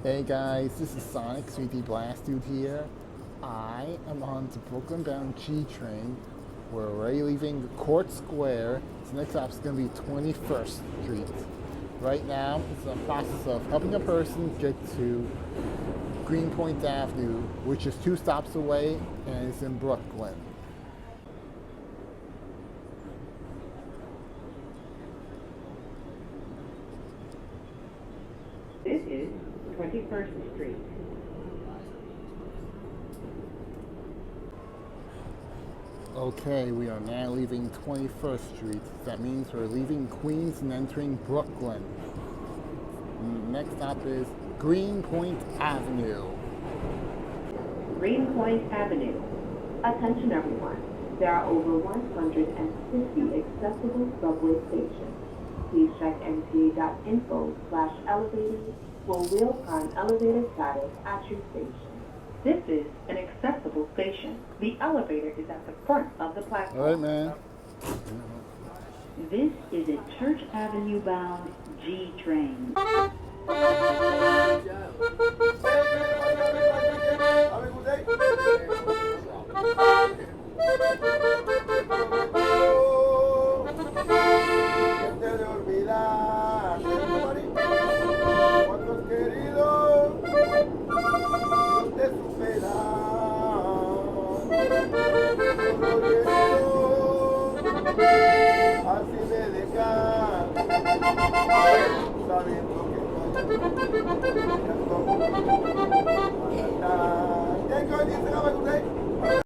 Hey guys, this is Sonic 3D Blast Dude here. I am on the Brooklyn bound G train. We're already leaving Court Square. So next stop is going to be 21st Street. Right now, it's in the process of helping a person get to Greenpoint Avenue, which is 2 stops away and it's in Brooklyn. This is 21st Street. Okay, we are now leaving 21st Street. That means we're leaving Queens and entering Brooklyn. Next stop is Greenpoint Avenue. Greenpoint Avenue. Attention everyone. There are over 150 accessible subway stations. Please check mta.info/elevators for real-time elevator status at your station. This is an accessible station. The elevator is at the front of the platform. All right, man. This is a Church Avenue bound G train.